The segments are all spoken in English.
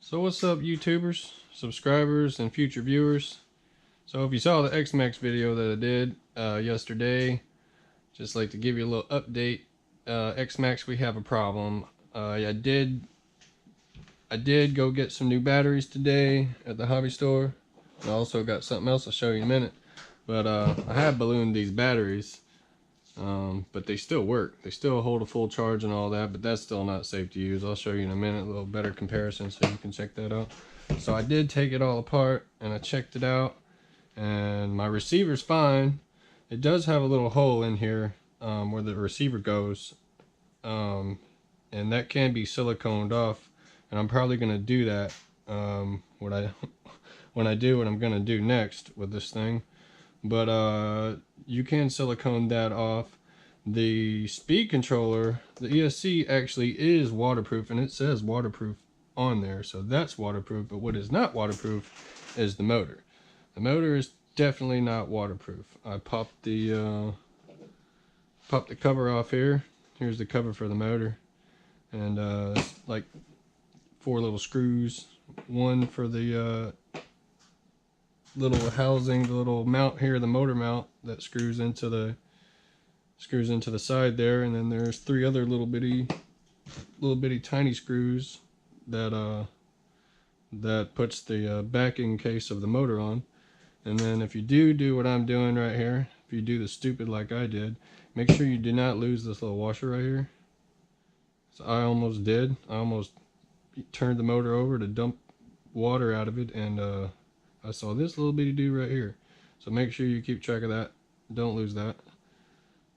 So what's up, YouTubers, subscribers, and future viewers? So if you saw the X-Max video that I did yesterday, just like to give you a little update. X-Max, we have a problem. I did go get some new batteries today at the hobby store. I also got something else I'll show you in a minute. But I have ballooned these batteries, but they still work. They still hold a full charge and all that, but that's still not safe to use. I'll show you in a minute a little better comparison so you can check that out. So I did take it all apart and I checked it out, and my receiver's fine. It does have a little hole in here where the receiver goes, and that can be siliconed off, and I'm probably going to do that when I do what I'm going to do next with this thing. But you can silicone that off. The speed controller, the ESC, actually is waterproof, and it says waterproof on there, so that's waterproof. But what is not waterproof is the motor. The motor is definitely not waterproof. I popped the cover off here. Here's the cover for the motor, and it's like 4 little screws. One for the little housing, the little mount here, the motor mount that screws into the side there, and then there's 3 other little bitty tiny screws that puts the backing case of the motor on. And then if you do what I'm doing right here, if you do the stupid like I did, make sure you do not lose this little washer right here. So I almost did. I almost turned the motor over to dump water out of it, and I saw this little bitty dude right here. So make sure you keep track of that. Don't lose that.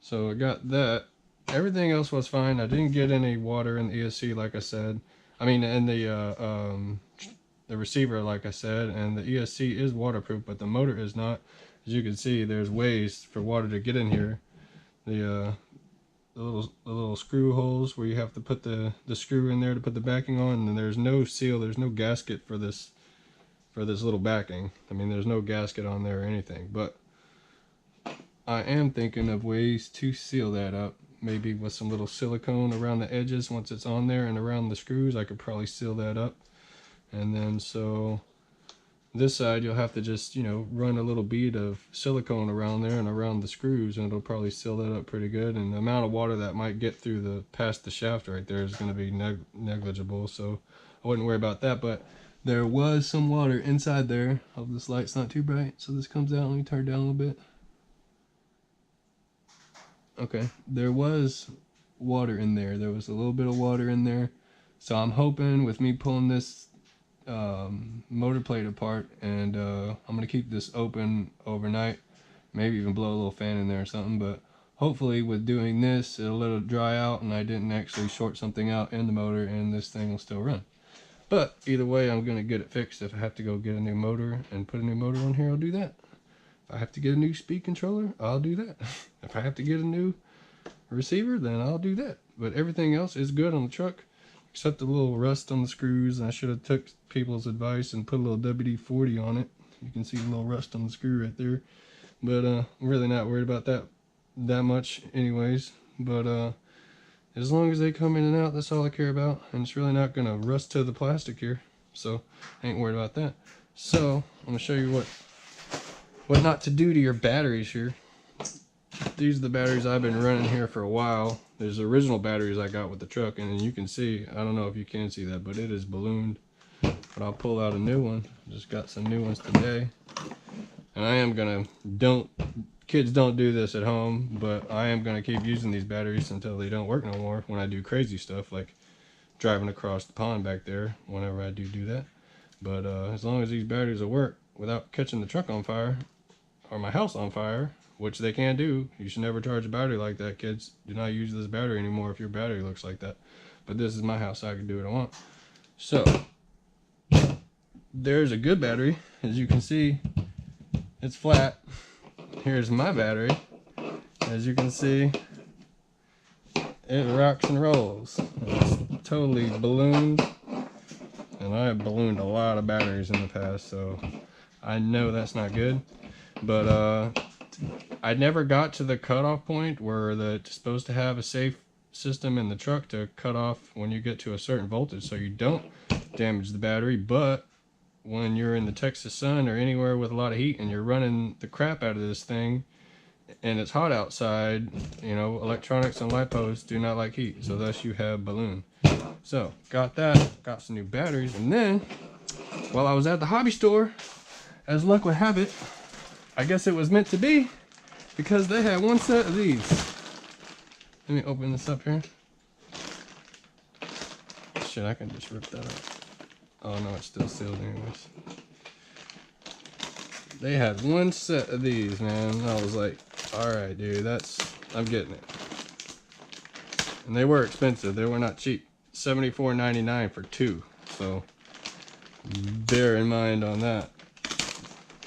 So I got that. Everything else was fine. I didn't get any water in the ESC, like I said. I mean, in the receiver, like I said, and the ESC is waterproof, but the motor is not. As you can see, there's ways for water to get in here. The little screw holes where you have to put the screw in there to put the backing on, and there's no seal, there's no gasket for this little backing. I mean, there's no gasket on there or anything, but I am thinking of ways to seal that up. Maybe with some little silicone around the edges once it's on there, and around the screws I could probably seal that up. And then so this side you'll have to just, run a little bead of silicone around there and around the screws, and it'll probably seal that up pretty good. And the amount of water that might get through past the shaft right there is going to be negligible, so I wouldn't worry about that. But there was some water inside there. Hope this light's not too bright so this comes out. Let me turn it down a little bit. Okay, there was water in there. There was a little bit of water in there. So I'm hoping with me pulling this motor plate apart, and I'm going to keep this open overnight. Maybe even blow a little fan in there or something. But hopefully with doing this, it'll let it dry out and I didn't actually short something out in the motor, and this thing will still run. But either way, I'm going to get it fixed. If I have to go get a new motor and put a new motor on here, I'll do that. If I have to get a new speed controller, I'll do that. If I have to get a new receiver, then I'll do that. But everything else is good on the truck, except the little rust on the screws. And I should have took people's advice and put a little WD-40 on it. You can see the little rust on the screw right there. But I'm really not worried about that much anyways. But as long as they come in and out, that's all I care about. And it's really not going to rust to the plastic here, so I ain't worried about that. So I'm going to show you what not to do to your batteries here. These are the batteries I've been running here for a while. There's the original batteries I got with the truck, and you can see, I don't know if you can see that, but it is ballooned. But I'll pull out a new one. Just got some new ones today. And I am gonna, kids don't do this at home, but I am gonna keep using these batteries until they don't work no more, when I do crazy stuff like driving across the pond back there, whenever I do that. But as long as these batteries will work without catching the truck on fire, or my house on fire, which they can do. You should never charge a battery like that, kids. Do not use this battery anymore if your battery looks like that. But this is my house, so I can do what I want. So there's a good battery. As you can see, it's flat. Here's my battery. As you can see, it rocks and rolls. It's totally ballooned, and I have ballooned a lot of batteries in the past, so I know that's not good. But I never got to the cutoff point where it's supposed to have a safe system in the truck to cut off when you get to a certain voltage, so you don't damage the battery. But when you're in the Texas sun or anywhere with a lot of heat and you're running the crap out of this thing and it's hot outside, you know, electronics and LiPos do not like heat, so thus you have balloon. So got that, got some new batteries, and then while I was at the hobby store, as luck would have it, I guess it was meant to be, because they had one set of these. Let me open this up here. Shit, I can just rip that up. Oh no, it's still sealed anyways. They had one set of these, man. I was like, alright dude, I'm getting it. And they were expensive, they were not cheap. $74.99 for 2. So bear in mind on that.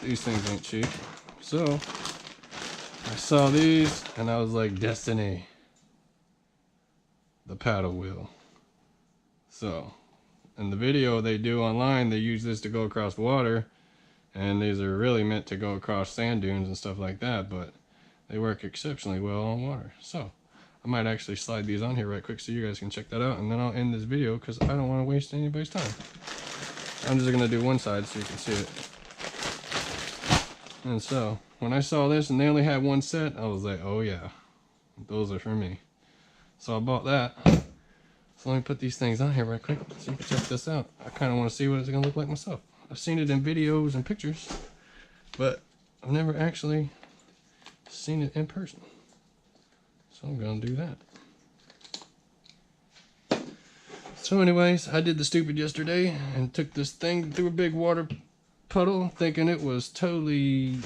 These things ain't cheap. So I saw these and I was like, Destiny. The paddle wheel. So in the video they do online, they use this to go across water, and these are really meant to go across sand dunes and stuff like that, but they work exceptionally well on water. So I might actually slide these on here right quick so you guys can check that out, and then I'll end this video because I don't want to waste anybody's time. I'm just gonna do one side so you can see it. And so when I saw this and they only had one set, I was like, oh yeah, those are for me. So I bought that. So let me put these things on here right quick so you can check this out. I kind of want to see what it's going to look like myself. I've seen it in videos and pictures, but I've never actually seen it in person. So I'm going to do that. So anyways, I did the stupid yesterday and took this thing through a big water puddle thinking it was totally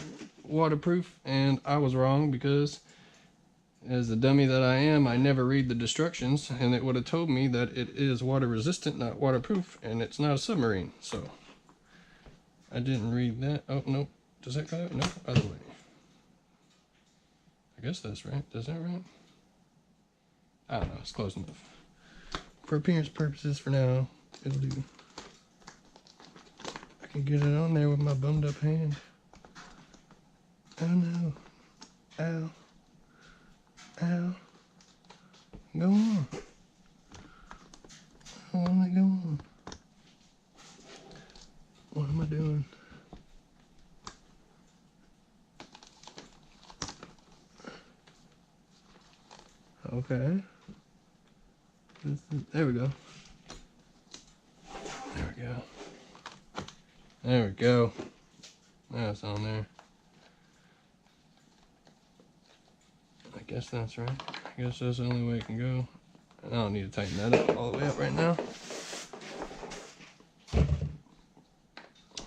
waterproof, and I was wrong because as the dummy that I am, I never read the instructions, and it would have told me that it is water resistant, not waterproof, and it's not a submarine. So I didn't read that. Oh, no. Does that go out? No, other way. I guess that's right. Does that right? I don't know. It's close enough. For appearance purposes for now, it'll do. I can get it on there with my bummed up hand. Oh no. Ow. Ow. Go on. Oh, let me go on. What am I doing? Okay. There we go. There we go. There we go. Now it's on there. I guess that's right. I guess that's the only way it can go. I don't need to tighten that up all the way up right now.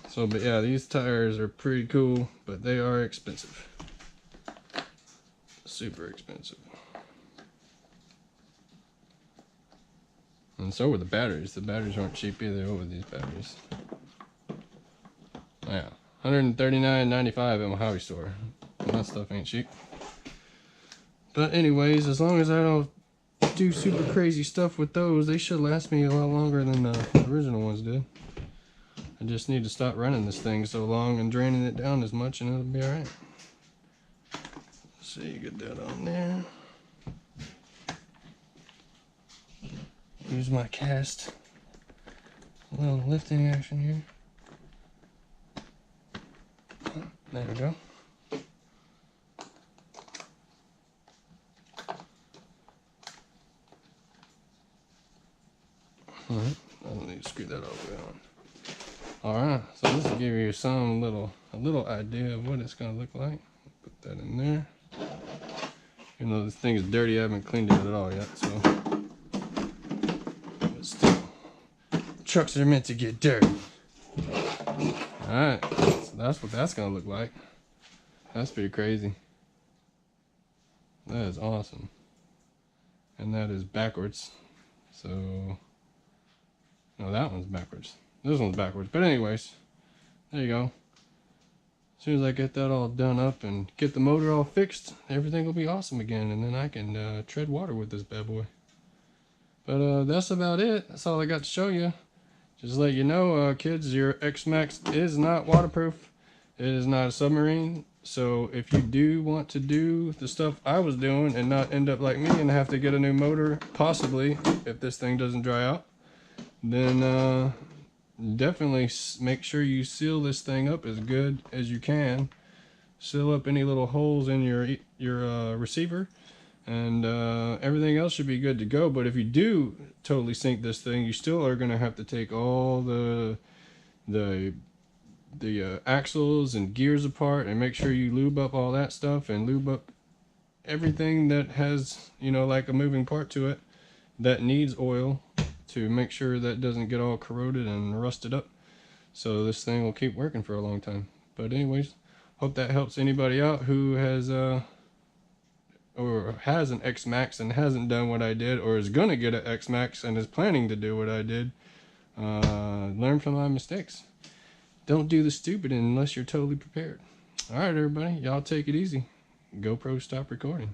So, but yeah, these tires are pretty cool, but they are expensive. Super expensive. And so were the batteries. The batteries aren't cheap either. What were these batteries? Oh, yeah, $139.95 at my hobby store. And that stuff ain't cheap. But anyways, as long as I don't do super crazy stuff with those, they should last me a lot longer than the original ones did. I just need to stop running this thing so long and draining it down as much, and it'll be alright. So you get that on there. Use my cast. A little lifting action here. There we go. Alright, I don't need to screw that all the way on. Alright, so this will give you a little idea of what it's gonna look like. Put that in there. Even though this thing is dirty, I haven't cleaned it at all yet, so. But still, trucks are meant to get dirty. Alright, so that's what that's gonna look like. That's pretty crazy. That is awesome. And that is backwards. So, no, that one's backwards. This one's backwards. But anyways, there you go. As soon as I get that all done up and get the motor all fixed, everything will be awesome again. And then I can tread water with this bad boy. But that's about it. That's all I got to show you. Just to let you know, kids, your X-Max is not waterproof. It is not a submarine. So if you do want to do the stuff I was doing and not end up like me and have to get a new motor, possibly, if this thing doesn't dry out, then definitely make sure you seal this thing up as good as you can. Seal up any little holes in your receiver, and everything else should be good to go. But if you do totally sink this thing, you still are going to have to take all the axles and gears apart and make sure you lube up all that stuff and lube up everything that has, you know, like a moving part to it that needs oil, to make sure that doesn't get all corroded and rusted up, so this thing will keep working for a long time. But anyways, hope that helps anybody out who has or has an X-Maxx and hasn't done what I did, or is gonna get an X-Maxx and is planning to do what I did. Learn from my mistakes. Don't do the stupid unless you're totally prepared. All right, everybody, y'all take it easy. GoPro, stop recording.